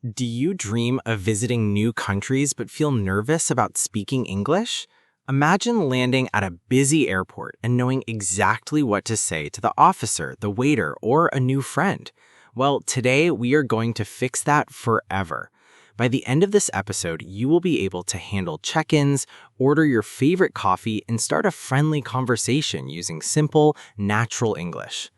Do you dream of visiting new countries but feel nervous about speaking English? Imagine landing at a busy airport and knowing exactly what to say to the officer, the waiter, or a new friend. Well, today we are going to fix that forever. By the end of this episode, you will be able to handle check-ins, order your favorite coffee, and start a friendly conversation using simple, natural English.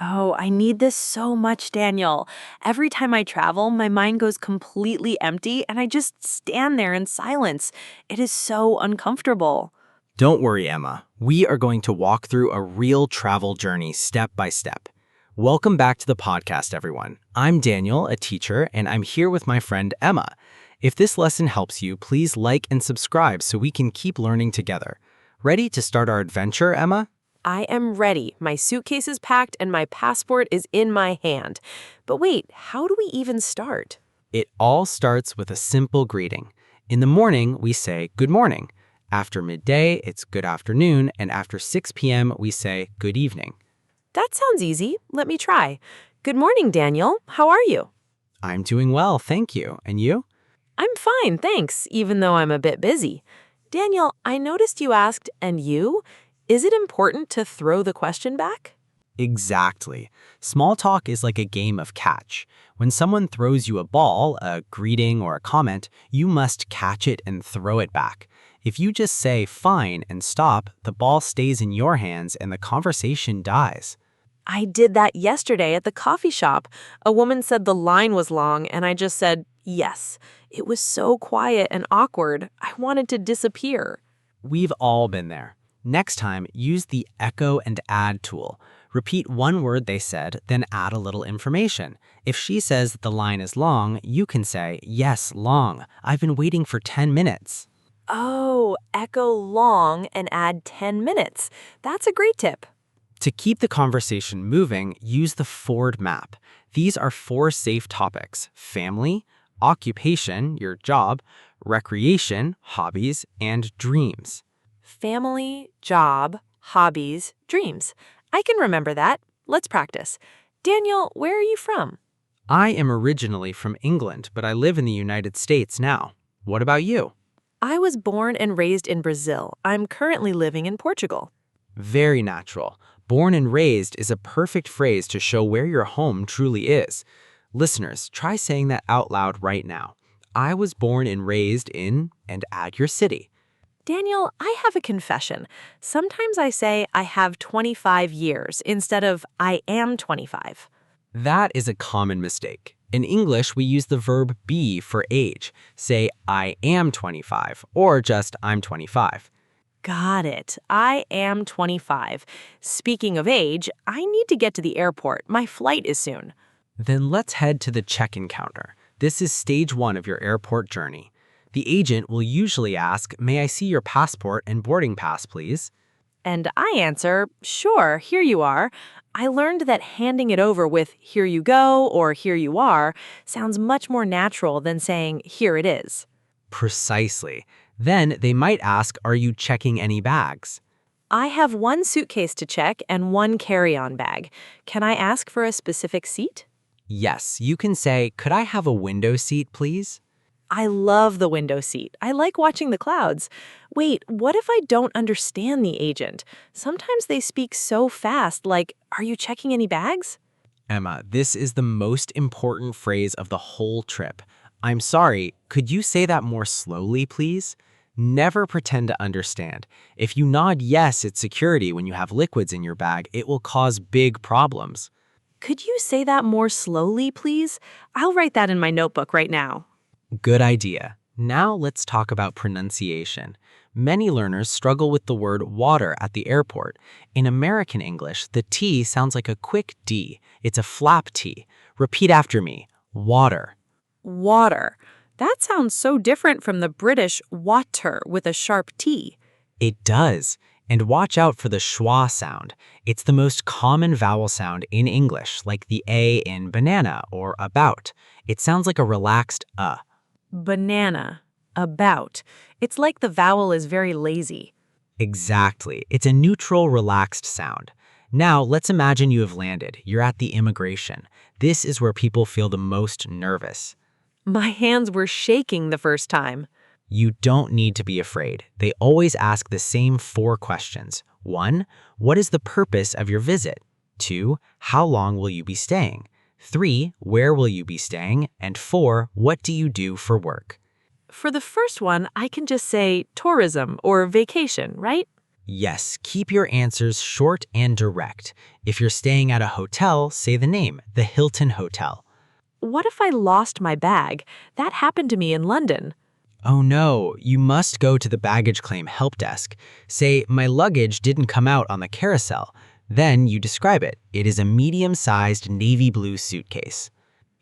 Oh, I need this so much, Daniel. Every time I travel, my mind goes completely empty and I just stand there in silence. It is so uncomfortable. Don't worry, Emma. We are going to walk through a real travel journey step by step. Welcome back to the podcast, everyone. I'm Daniel, a teacher, and I'm here with my friend Emma. If this lesson helps you, please like and subscribe so we can keep learning together. Ready to start our adventure, Emma? I am ready. My suitcase is packed and my passport is in my hand. But wait, how do we even start? It all starts with a simple greeting. In the morning, we say good morning. After midday, it's good afternoon, and after 6 p.m., we say good evening. That sounds easy. Let me try. Good morning, Daniel. How are you? I'm doing well, thank you. And you? I'm fine, thanks, even though I'm a bit busy. Daniel, I noticed you asked, and you? Is it important to throw the question back? Exactly. Small talk is like a game of catch. When someone throws you a ball, a greeting, or a comment, you must catch it and throw it back. If you just say fine and stop, the ball stays in your hands and the conversation dies. I did that yesterday at the coffee shop. A woman said the line was long, and I just said, yes. It was so quiet and awkward. I wanted to disappear. We've all been there. Next time, use the echo and add tool. Repeat one word they said, then add a little information. If she says the line is long, you can say, yes, long. I've been waiting for 10 minutes. Oh, echo long and add 10 minutes. That's a great tip. To keep the conversation moving, use the Ford map. These are 4 safe topics: family, occupation, your job, recreation, hobbies, and dreams. Family, job, hobbies, dreams. I can remember that. Let's practice. Daniel, where are you from? I am originally from England, but I live in the United States now. What about you? I was born and raised in Brazil. I'm currently living in Portugal. Very natural. Born and raised is a perfect phrase to show where your home truly is. Listeners, try saying that out loud right now. I was born and raised in, and add your city. Daniel, I have a confession. Sometimes I say I have 25 years instead of I am 25. That is a common mistake. In English, we use the verb be for age. Say, I am 25, or just I'm 25. Got it. I am 25. Speaking of age, I need to get to the airport. My flight is soon. Then let's head to the check-in counter. This is stage 1 of your airport journey. The agent will usually ask, may I see your passport and boarding pass, please? And I answer, sure, here you are. I learned that handing it over with here you go or here you are sounds much more natural than saying here it is. Precisely. Then they might ask, are you checking any bags? I have 1 suitcase to check and 1 carry-on bag. Can I ask for a specific seat? Yes, you can say, could I have a window seat, please? I love the window seat. I like watching the clouds. Wait, what if I don't understand the agent? Sometimes they speak so fast, like, are you checking any bags? Emma, this is the most important phrase of the whole trip. I'm sorry, could you say that more slowly, please? Never pretend to understand. If you nod yes, it's security when you have liquids in your bag, it will cause big problems. Could you say that more slowly, please? I'll write that in my notebook right now. Good idea. Now let's talk about pronunciation. Many learners struggle with the word water at the airport. In American English, the T sounds like a quick D. It's a flap T. Repeat after me. Water. Water. That sounds so different from the British water with a sharp T. It does. And watch out for the schwa sound. It's the most common vowel sound in English, like the A in banana or about. It sounds like a relaxed Banana. About. It's like the vowel is very lazy. Exactly. It's a neutral, relaxed sound. Now, let's imagine you have landed. You're at the immigration. This is where people feel the most nervous. My hands were shaking the first time. You don't need to be afraid. They always ask the same 4 questions. 1. What is the purpose of your visit? 2. How long will you be staying? 3. Where will you be staying? And 4. What do you do for work? For the first one, I can just say tourism or vacation, right? Yes, keep your answers short and direct. If you're staying at a hotel, say the name, the Hilton Hotel. What if I lost my bag? That happened to me in London. Oh no, you must go to the baggage claim help desk. Say, my luggage didn't come out on the carousel. Then you describe it. It is a medium-sized navy blue suitcase.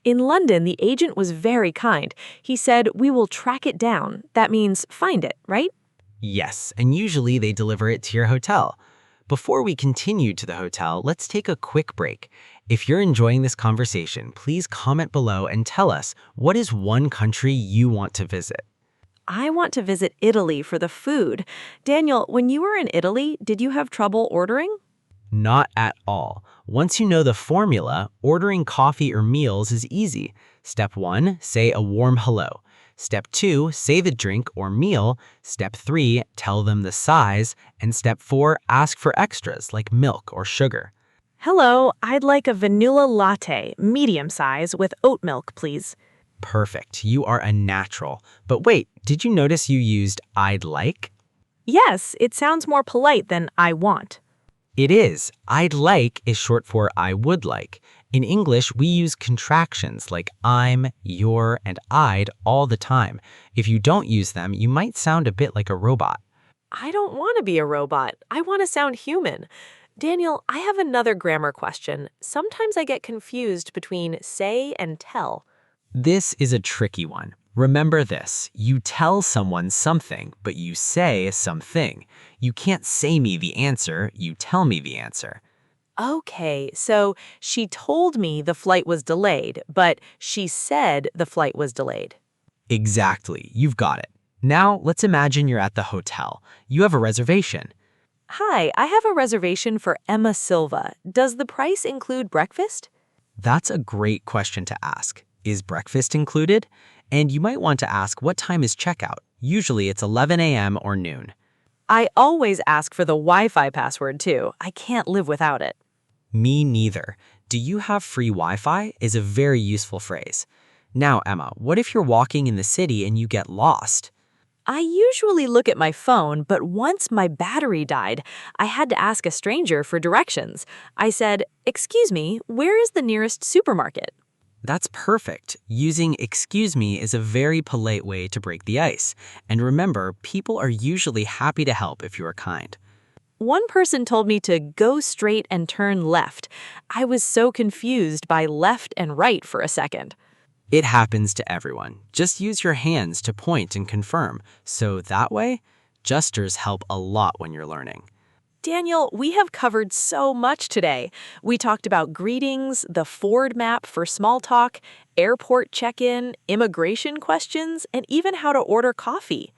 In London, the agent was very kind. He said, "We will track it down." That means find it, right? Yes, and usually they deliver it to your hotel. Before we continue to the hotel, let's take a quick break. If you're enjoying this conversation, please comment below and tell us what is one country you want to visit. I want to visit Italy for the food. Daniel, when you were in Italy, did you have trouble ordering? Not at all. Once you know the formula, ordering coffee or meals is easy. Step 1, say a warm hello. Step 2, say the drink or meal. Step 3, tell them the size. And Step 4, ask for extras like milk or sugar. Hello, I'd like a vanilla latte, medium size, with oat milk, please. Perfect. You are a natural. But wait, did you notice you used I'd like? Yes, it sounds more polite than I want. It is. I'd like is short for I would like. In English, we use contractions like I'm, your, and I'd all the time. If you don't use them, you might sound a bit like a robot. I don't want to be a robot. I want to sound human. Daniel, I have another grammar question. Sometimes I get confused between say and tell. This is a tricky one. Remember this, you tell someone something, but you say something. You can't say me the answer, you tell me the answer. Okay, so she told me the flight was delayed, but she said the flight was delayed. Exactly, you've got it. Now, let's imagine you're at the hotel. You have a reservation. Hi, I have a reservation for Emma Silva. Does the price include breakfast? That's a great question to ask. Is breakfast included? And you might want to ask what time is checkout. Usually it's 11 a.m. or noon. I always ask for the Wi-Fi password too. I can't live without it. Me neither. Do you have free Wi-Fi is a very useful phrase. Now, Emma, what if you're walking in the city and you get lost? I usually look at my phone, but once my battery died, I had to ask a stranger for directions. I said, "Excuse me, where is the nearest supermarket?" That's perfect. Using excuse me is a very polite way to break the ice. And remember, people are usually happy to help if you are kind. One person told me to go straight and turn left. I was so confused by left and right for a second. It happens to everyone. Just use your hands to point and confirm. So that way, gestures help a lot when you're learning. Daniel, we have covered so much today. We talked about greetings, the Ford map for small talk, airport check-in, immigration questions, and even how to order coffee.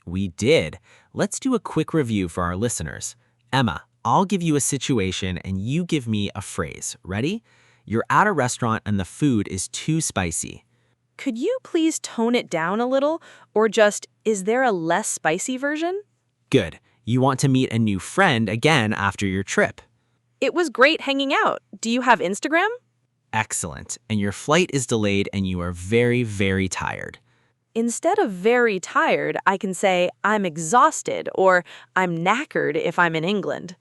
We did. Let's do a quick review for our listeners. Emma, I'll give you a situation and you give me a phrase. Ready? You're at a restaurant and the food is too spicy. Could you please tone it down a little? Or just, is there a less spicy version? Good. You want to meet a new friend again after your trip. It was great hanging out. Do you have Instagram? Excellent. And your flight is delayed and you are very, very tired. Instead of very tired, I can say I'm exhausted or I'm knackered if I'm in England.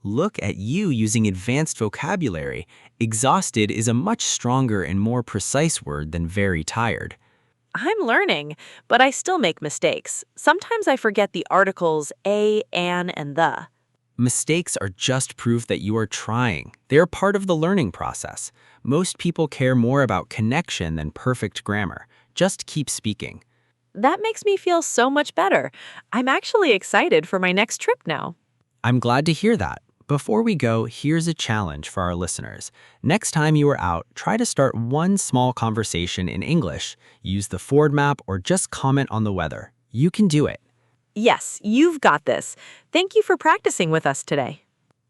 Look at you using advanced vocabulary. Exhausted is a much stronger and more precise word than very tired. I'm learning, but I still make mistakes. Sometimes I forget the articles a, an, and the. Mistakes are just proof that you are trying. They're part of the learning process. Most people care more about connection than perfect grammar. Just keep speaking. That makes me feel so much better. I'm actually excited for my next trip now. I'm glad to hear that. Before we go, here's a challenge for our listeners. Next time you are out, try to start one small conversation in English. Use the Ford map or just comment on the weather. You can do it. Yes, you've got this. Thank you for practicing with us today.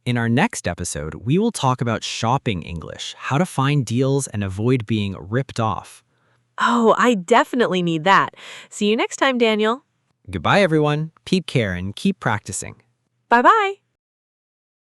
In our next episode, we will talk about shopping English, how to find deals and avoid being ripped off. Oh, I definitely need that. See you next time, Daniel. Goodbye, everyone. Keep care and keep practicing. Bye-bye.